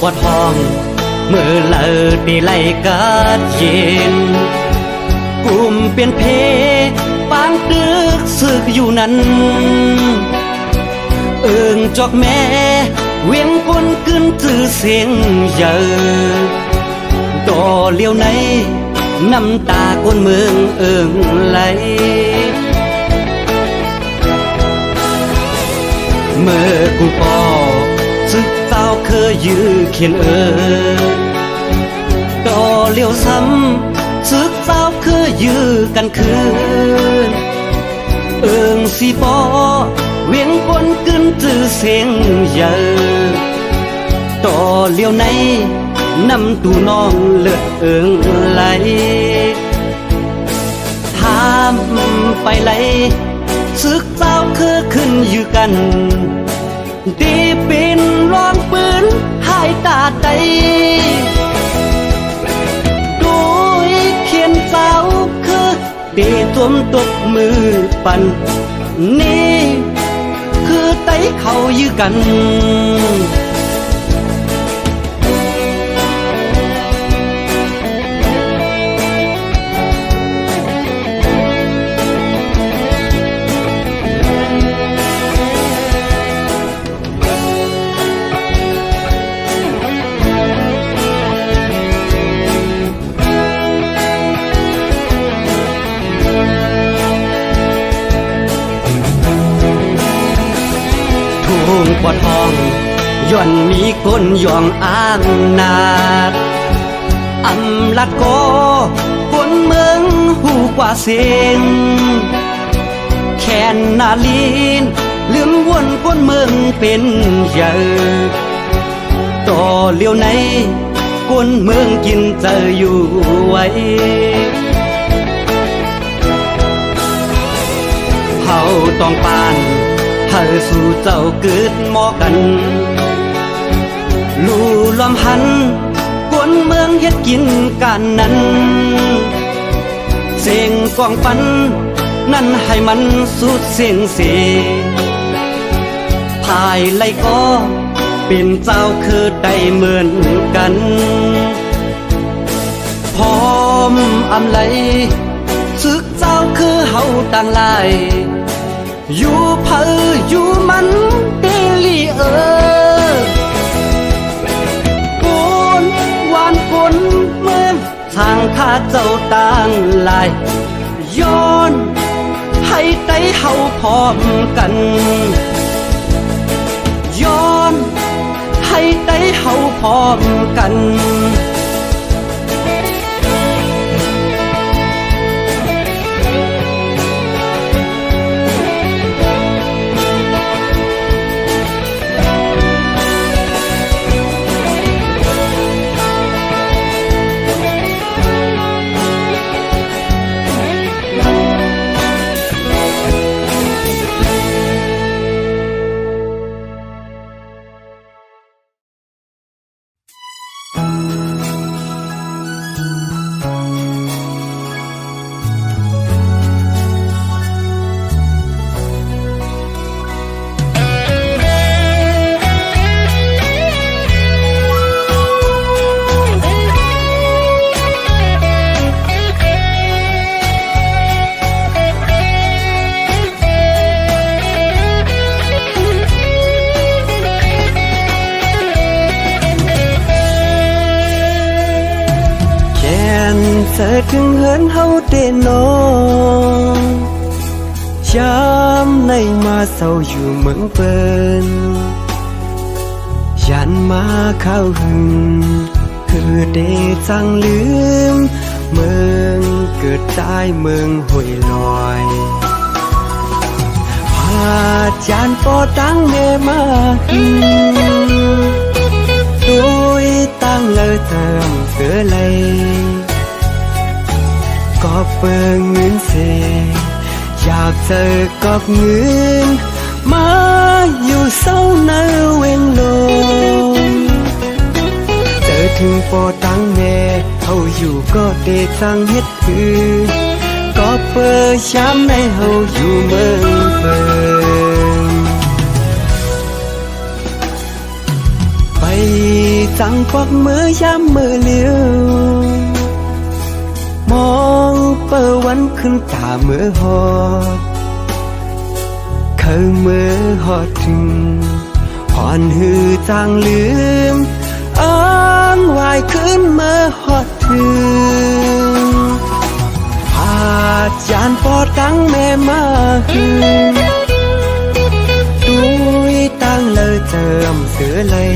ปวดท้องเมื่อเลิกได้ไล่กัดเย็นกุมเปลี่ยนเพปางตึกสึกอยู่นั้นเอิงจอกแม่เวียงคนกึนจื้อเสียงเยอะดอเลี้ยวในน้ำตาคนเมืองเอิงไหลเมื่อกูปอซึกเต้าเคยยื้อเขียนดอเลี้ยวซ้ำซึกเต้าเคยยื้อกันคืนเอิงสีปอเวียงบนกึนจื้อเสียงเยอะต่อเลี้ยวในน้ำตูน้องเลือดเอิงไหลถามไปไหลซึกเจ้าคือขึ้นอยู่กันดีเป็นร้องปืนหายตาใดโดยเขียนเจ้าคือดีตัวมตบมือปั่นนี่คือไตเขายื้อกันปวดท้องย่อนมีคนย่องอ้างนาดอำลัดก็คนเมืองหูกว่าเสียงแค่นนาลีนลืมวนคนเมืองเป็นเยอะต่อเลี้ยวในคนเมืองกินเจออยู่ไว้เฮาต้องปานเฮาสู่เจ้าเกิดหมอกันลู่ลมหันคนเมืองเฮ็ดกินกันนั้นเสียงกองปันนั่นให้มันสุดเสียงเสภายไล่ก็เป็นเจ้าคือได้เหมือนกันพร้อมอำไลซึกเจ้าคือเฮาต่างหลายอยู่เผออยู่มันเตลีกุนวานคนเมืองทางข้าเจ้าต่างหลายย้อนให้ได้เฮาพร้อมกันย้อนให้ได้เฮาพร้อมกันเธอถึงเหินเฮาเตนองย้ำในมาเศร้าอยู่เมืองเปิ้นยันมาเข้าหึงคือเดจังลืมเมืองเกิดใต้เมืองห้วยลอยพาจานปอตั้งเมมาโดยตั้งเลยเติมเสือเลยก็เปิงเงินเสอยากเจอกับเงินมาอยู่เศร้าในเวงลมเจอถึงปอตั้งแม่เขาอยู่ก็เดจังเฮ็ดคือก็เปิดย้ำในเฮาอยู่เมืองเปิงไป จังปอกมือย้ำมือเลี้ยวมองเปิดวันขึ้นตามือหอดเคยมือหอดถึงผ่อนหือจางลืมอ้างวายขึ้นมือหอดถึงอาจารย์ปอตั้งแม่มาหือดุยตั้งเลยเจิมเสือเลย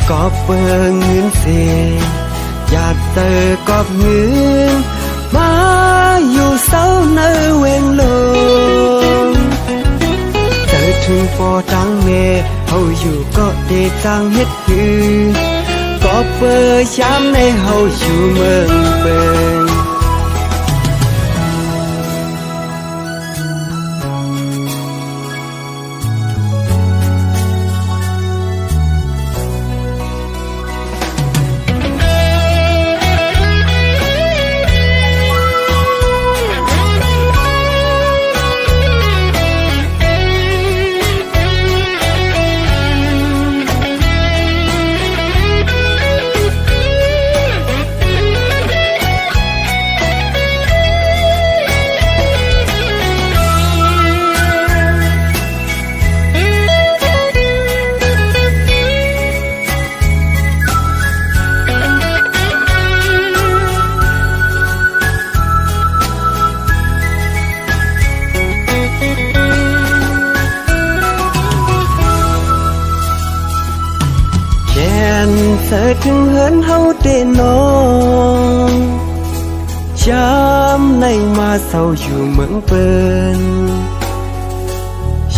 ก็เปิงเงินเสียอยากเจอก็เงินมาอยู่เศร้าในเวงลงเจอถึงพอจังเมเขาอยู่ก็เดจังเฮ็ดคือก็เปิดย้ำในเขาอยู่เมืองเปิงเธอถึงเหินเฮาเดนองย้ำในมาเศร้าอยู่เมืองเปิ้น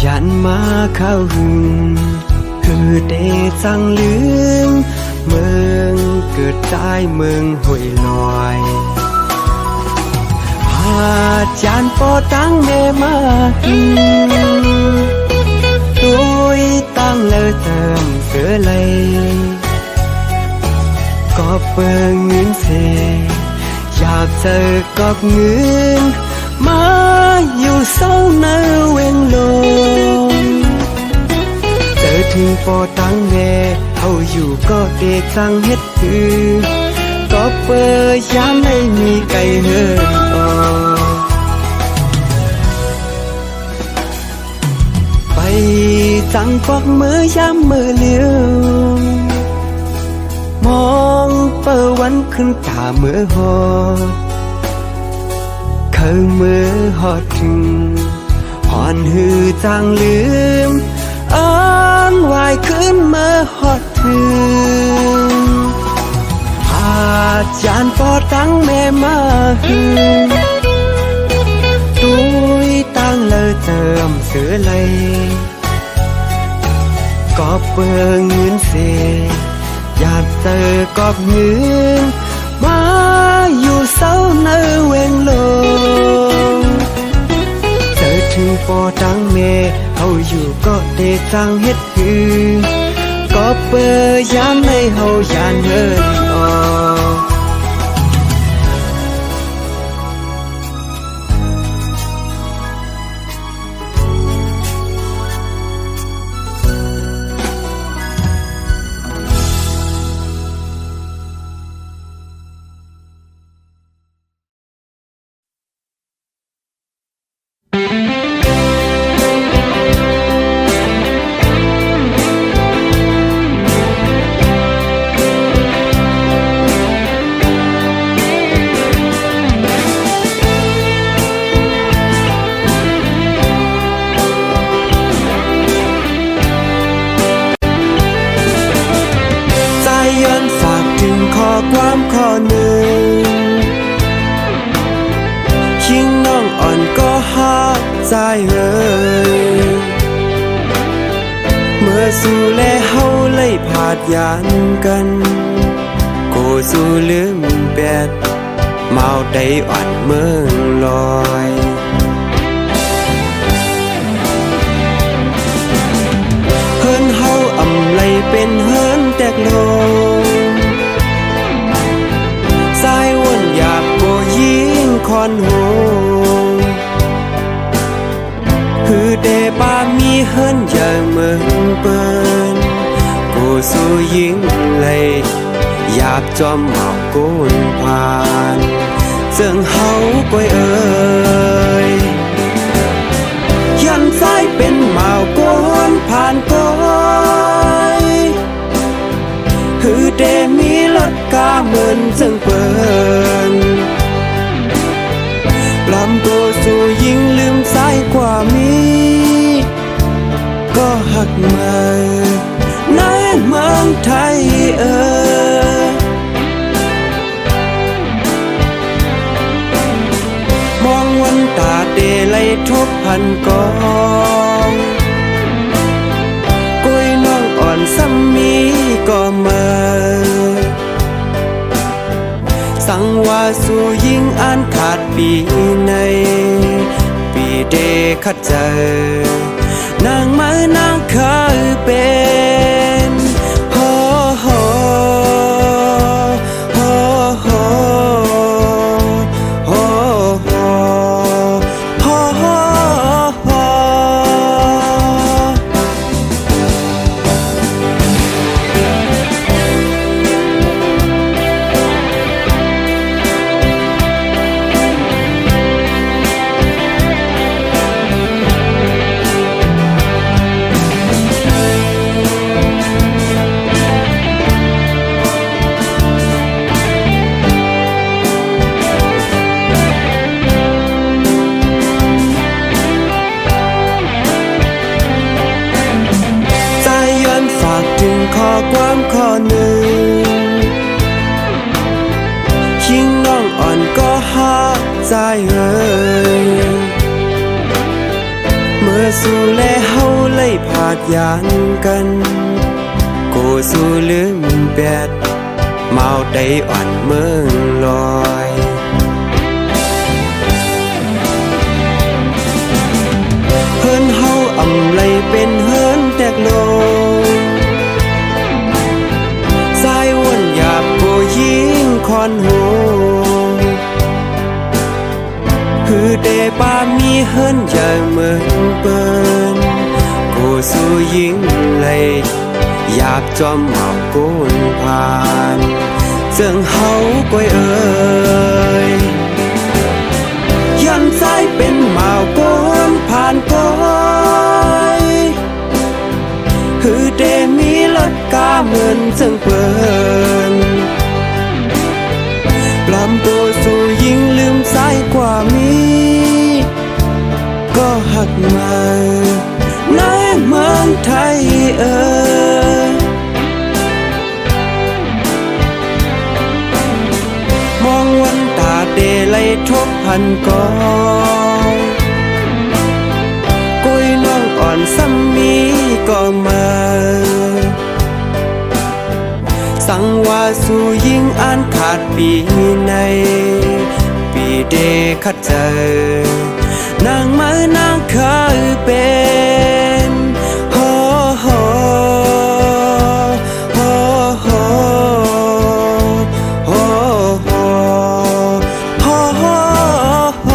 ยันมาเข้าหึงคือเดจังลืมเมืองเกิดใต้เมืองห้วยลอยอาจารย์ปอตั้งแม่มาหึงด้วยตั้งเลยเติมเสือเลยก็เปิงเงินเสียอยากเจอกับเงินมาอยู่เศร้าในเวงลงเจอถึงปอตั้งแม่เขาอยู่ก็เดจังเฮ็ดคือก็เปิดย้ำไม่มีไก่เหินออกไปจังปอกมือย้ำมือเลี้ยวมองเปิดวันขึ้นตาเมื่อหอดเคยเมื่อหอดถึงหอนหือจางลืมอ้างวายขึ้นเมื่อหอดถึงอาจารย์ปอตั้งแม่มาหือดุยตั้งเลยเจิมเสือเลยก็เปิงเงินเสียอยากเจอกับเงินมาอยู่เศร้าในเวงลงเจอถึงปอจังเมเขาอยู่ก็เดจังเฮ็ดคือก็เปิดย้ำให้เขายานเหินออกความข้อหนึ่งชิงน้องอ่อนก็หักใจเอ่ยเมื่อสู่แลเฮาเลยผาดยานกันกูสู่ลืมแปดเมาได้อ่อนเมืองลอยเฮินเฮาอำไลเป็นเฮินแตกโลสายวนอยากโบยิงคอนโหคือเดปามีเฮินอย่างเมืองเปิ้นกู สู่ยิ่งเลยอยากจอมเหมาโกนผ่านเสื่องเฮาก้อยเอ่ยยันซ้ายเป็นเหมาโกนผ่านก้อยฮือเดมีรถกาเหมือนจึงเปินลำตัวสู่ยิ่งลืมซ้ายกว่ามีก็หักมาในเมืองไทยมองวันตาเดลัยทบพันกองกุ้ยน้องอ่อนซ้ำมีก็มาสังว่าสู่ยิ่งอ่านขาดปีในปีเดขัดเจอนางไม้นางเคยเป็นโฮโฮโฮโฮโฮโฮโฮโฮข้อความข้อหนึ่งยิ่งน้องอ่อนก็หักใจเมื่อสู่แลเฮาเลยผาดยานกันกูสู่ลืมแบดเมาได้อ่อนเมืองลอยเฮินเฮาอำเลยเป็นเฮินแตกโลคอนหูคือเดปามีเฮิรนใหญ่เหมือนเปิ้นกูสู่ยิ่งเลยอยากจอมเหมาโกนผ่านเสื่องเฮาก้อยเอ่ยยันซ้ายเป็นเหมาโกนผ่านก้อยคือเดมีรถกาเหมือนจึงเปิ้นลำตัวสู่ยิ่งลืมซ้ายกว่ามีก็หักมาในเมืองไทยมองวันตาเดลัยทบพันกองกุ้ยน้องอ่อนซ้ำมีก็มาสังว่าสู่ยิ่งอ่านขาดปีในปีเดขัดเจอนางไม้นางเคยเป็นโฮโฮโฮโฮโฮโฮโฮโฮ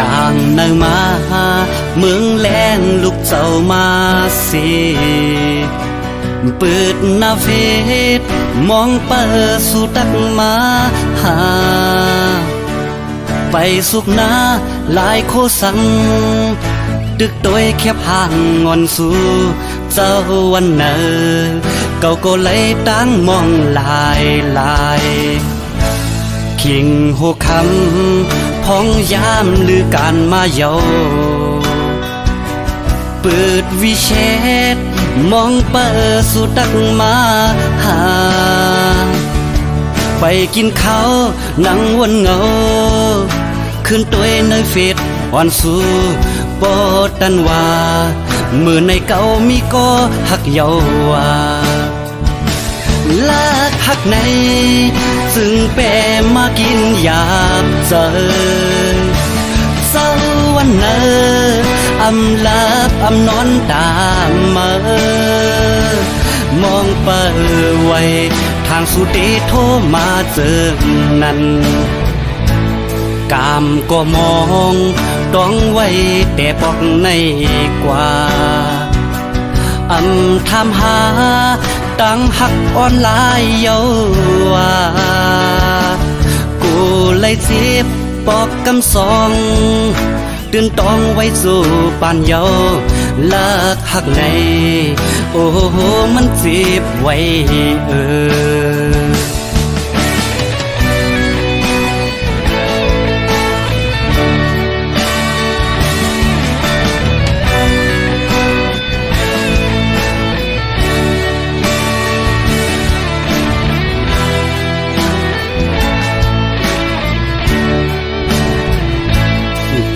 กลางเนืองมาเมืองแลงลูกเจ้ามาสิเปิดหน้าเฟซมองเปิดสู่ตักมาหาไปสุกหน้าหลายโคสังดึกโดยแค่พางงอนสู่เจ้าวันเนอ เก่าก็เลยตั้งมองลายลายคิงหัวคำพองยามหรือการมาเยาเปิดวิเชษมองเปิดสู่ตักมาหาไปกินข้าวนั่งวนเงาขึ้นตัวในเฟซอ่อนสู้ปอดันว่ามือในเก่ามีก็หักเยาว่าลากหักในซึ่งแปรมากินยาบเจอเศร้าวันเนออำลาบอำนอนตามมามองเปิดไว้ทางสุเดโทรมาเจอนั้นกามก็มองต้องไว้แต่บอกในกว่าทำหาตั้งหักออนไลน์เยาว่ากูเลยเจ็บปอกกำสองตื่นต้องไว้สู่ปานเยาลากหักในโอ้โหมันเจ็บไว้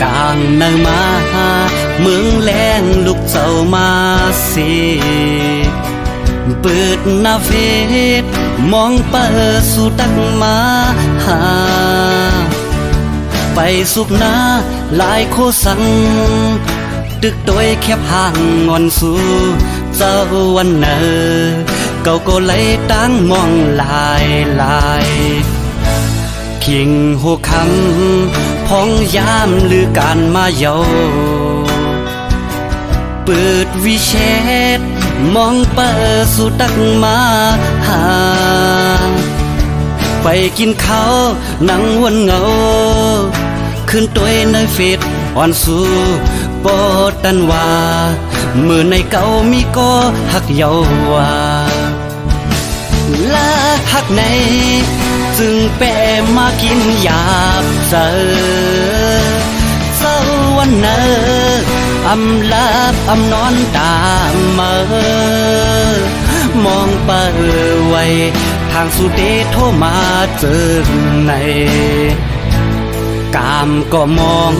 กลางเนินมาเมืองแรงลูกเจ้ามาสิเปิดหน้าเฟซมองเปิดสู่ตักมาหาไปสุกหน้าลายโคสังตึกโดยแคบห่างงอนสู่เจ้าวันเนอเก่าก็เลยตั้งมองลายลายคิงหัวคำพองยามหรือการมาเยาเปิดวิเชษมองเปิดสู่ตักมาหาไปกินข้าวนั่งวนเงาขึ้นตัวในเฟซอ่อนสู้ปอดันว่ามือในเก่ามีก็หักเยาว่าลากหักในจึงแปรมากินยาบเจอเศร้าวันเนออำลาบอำนอนตามมองเปิดไว้ทางสุเดโทรมาเจอในกามก็มอง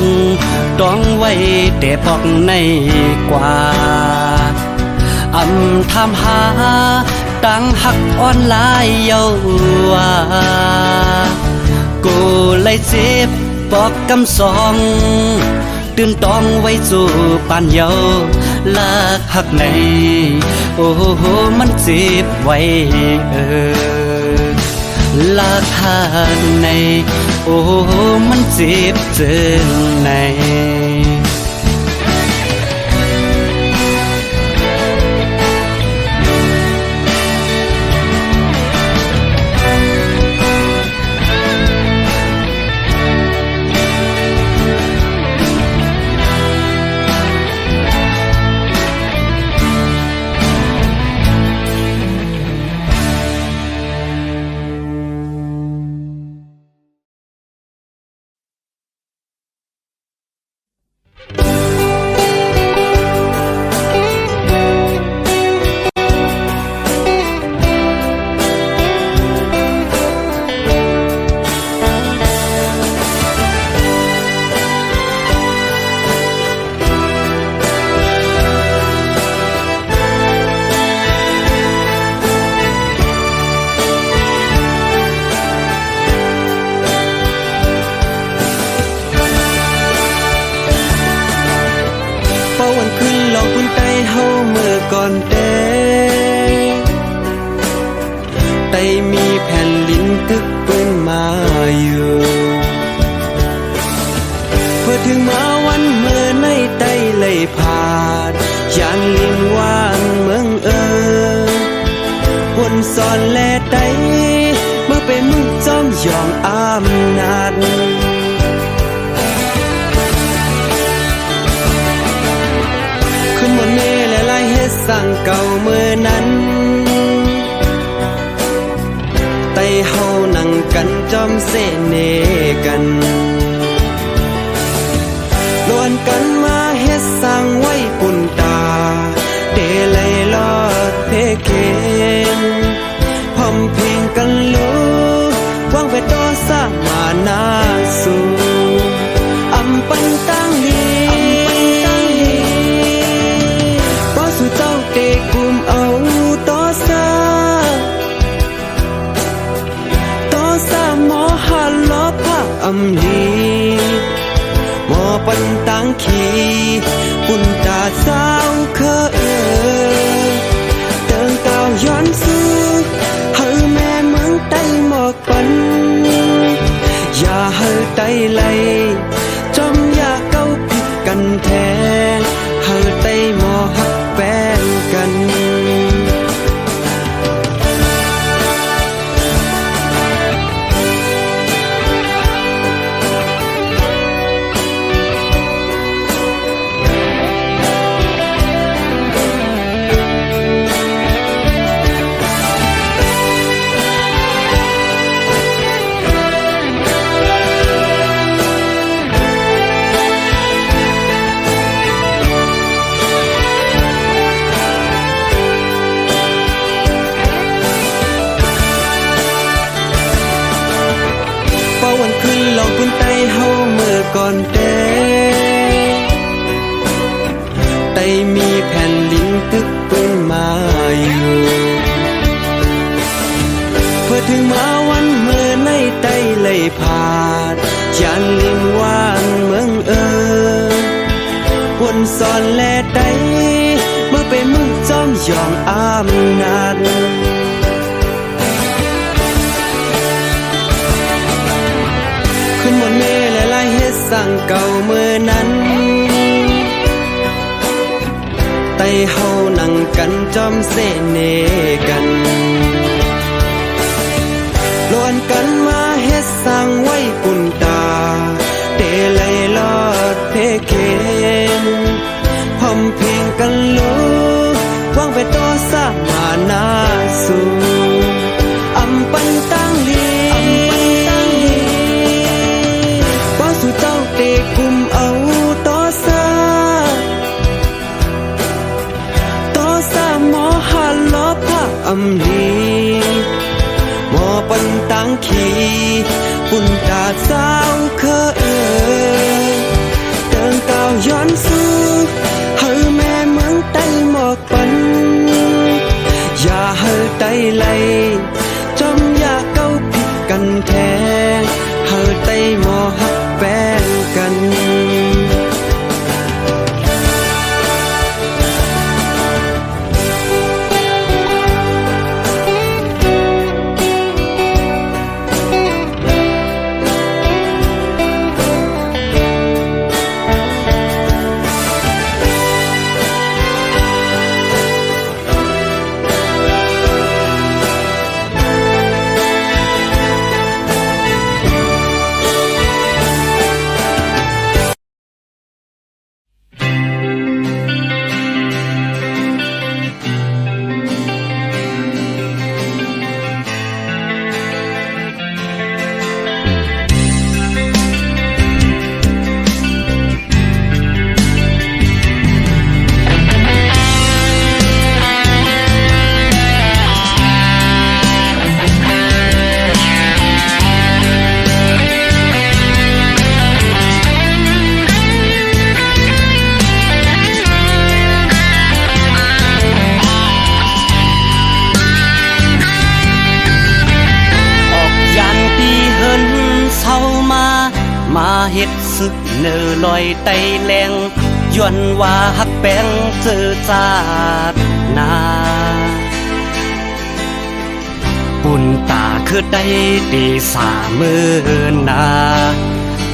ต้องไว้แต่บอกในกว่าทำหาตั้งหักออนไลน์เยาว่ากูเลยเจ็บปอกกำสองตื่นต้องไว้สู่ปานเยาลากหักในโอ้โหมันเจ็บไว้ลากหักในโอ้โหมันเจ็บเจนในก่อนแต่มีแผ่นลิ้นตึกปืนมาอยู่เพื่อถึงมาวันเมื่อในไตเลยผ่านยันลิงว่างเมืองวนสอนแลไตเมื่อเป็นมึงจอมยองอำนาจขึ้นบนเมและลายเฮ็ดสั่งเก่าเมื่อนั้น กันจอมเสน่ห์กันล้วนกันมาเฮ็ดสร้างไว้ปุ่นตาเดลัยลอดเพเกนพร้อมเพลงกันรู้วางไปต่อสร้างมานาสู่อำปันตั้งลีก็สู่เจ้าเตกุมเอาต่อสร้างหมอหันล้อผ้าอำลีหมอปันตังขีปุ่นตาสาวเคยเติงเก่าย้อนซื้อเฮาแม่เมืองใต้หมอกปันอย่าเฮาใต้ไหลจอมอย่าเก้าผิดกันแท้เฮาใต้หมอฮักแป้งกันวันขึ้นลองพื้นไตเฮาเมื่อก่อนไตมีแผ่นดินตึกปืนมาอยู่เพื่อถึงมาวันเมื่อในไตเลยผาดยันลินว่านเมืองวนสอนแลไตเมื่อเป็นมึงจอมยองอำนาจขึ้นบนเมฆและไล่เฮ็ดสั่งเก่าเมื่อนั้นไต่เฮานั่งกันจอมเสน่ห์กันล้วนกันมาเฮ็ดสร้างไว้ปุ่นตาเดลัยลอดเพเกนพร้อมเพลงกันรู้วางไปต่อสร้างมานาสู่อำปันตั้งลีสู่เจ้าเตกุมเอาต่อสาหมอหันล้อผ้าอำลีหมอปันตังขีปุ่นตาสาวเคยเติงเก่าย้อนสู้เฮาแม่เมืองใต้หมอกปันอย่าเฮาใต้ไหลจอมอย่าเก้าผิดกันแท้เฮาใต้หมอฮักแป้งกันเฮ็ดศึกเนอลอยไตแรงย้อนว่าฮักแป้งเจอจาดนาปุ่นตาคือได้ตีสามือนา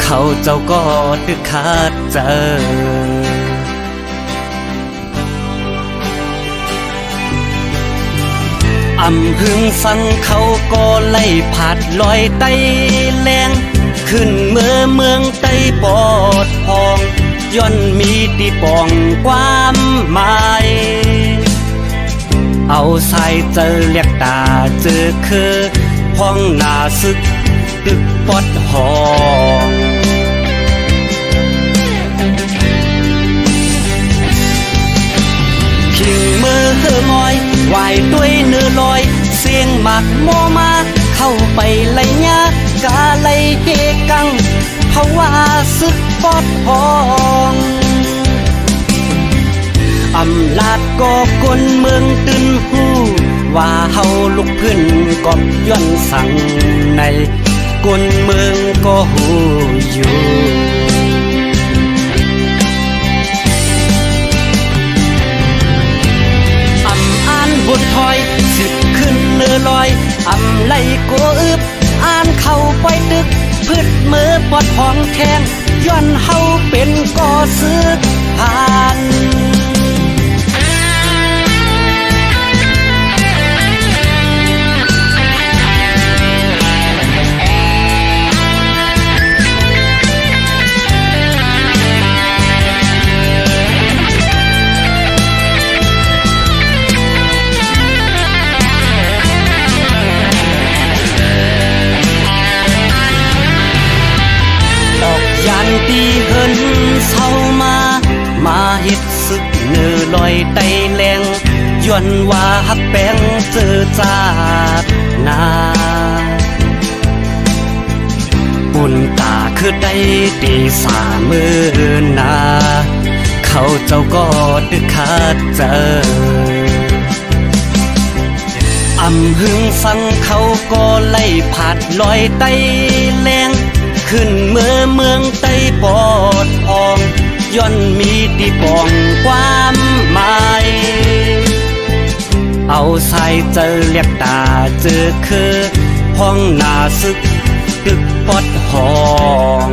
เขาเจ้าก็ตึกขาดเจออำพึงฟังเขาก็ไล่ผาดลอยไตแรงขึ้นเมื่อเมืองไต้ปอดพองย้อนมีตีปองความหมายเอาสายเจอเรียกตาเจอคือพ้องหน้าศึก ตึกปอดหองขิงมือเฮองอยไหวด้วยเนื้อลอยเสียงหมากโมมาเข้าไปไล่ยากาไล่เฮกังเพราะว่าสึกปอดหองอำลาดก็กลเมืองตื่นหูว่าเฮาลุกขึ้นกอบย้อนสั่งในกลเมืองก็หูอยู่อำอ่านบทถอยสิบขึ้นเนื้อลอยอำไล่ก็อึบอ่านเข้าไปตึกพืชมือปอดห้องแข้งย้อนเฮาเป็นก่อซึกผ่านยันตีเฮินเศร้ามาเฮ็ดสึกเนื้อลอยไตแรงย้อนว่าฮักแป้งเจอจาดนาปุ่นตาคือได้ตีสามือนาเขาเจ้าก็ดึกขาดเจออำหึงฟังเขาก็ไล่ผาดลอยไตแรงขึ้นเมืองไต้ปอดอองย้อนมีตีปองความหมายเอาสายเจอเรียกตาเจอคือห้องหน้าซึกตึกปอดห้อง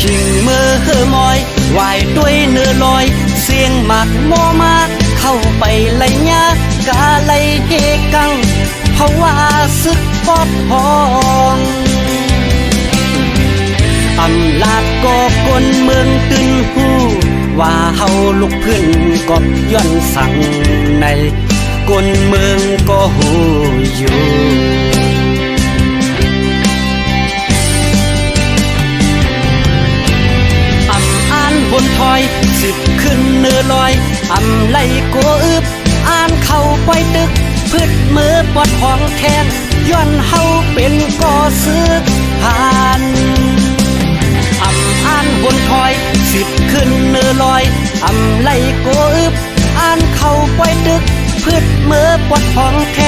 ขิงมือเฮอมอยไหวด้วยเนื้อลอยเสียงหมากโมมาเข้าไปไล่ยากาไล่เฮกังเพราะว่าสึกปอดหองอำลาดก็กลเมืองตื่นหูว่าเฮาลุกขึ้นกอบย้อนสั่งในกลเมืองก็หูอยู่อำอ่านบนถอยสิบขึ้นเนื้อลอยอำไล่ก็อึบอ่านเข้าไปตึกพืชมือปอดห้องแข้งย้อนเฮาเป็นก่อซึกผ่านอำอ่านบนถอยสิบขึ้นเนื้อลอยอำไล่ก็อึบอ่านเข้าไปตึกพืชมือปอดห้องแข้ง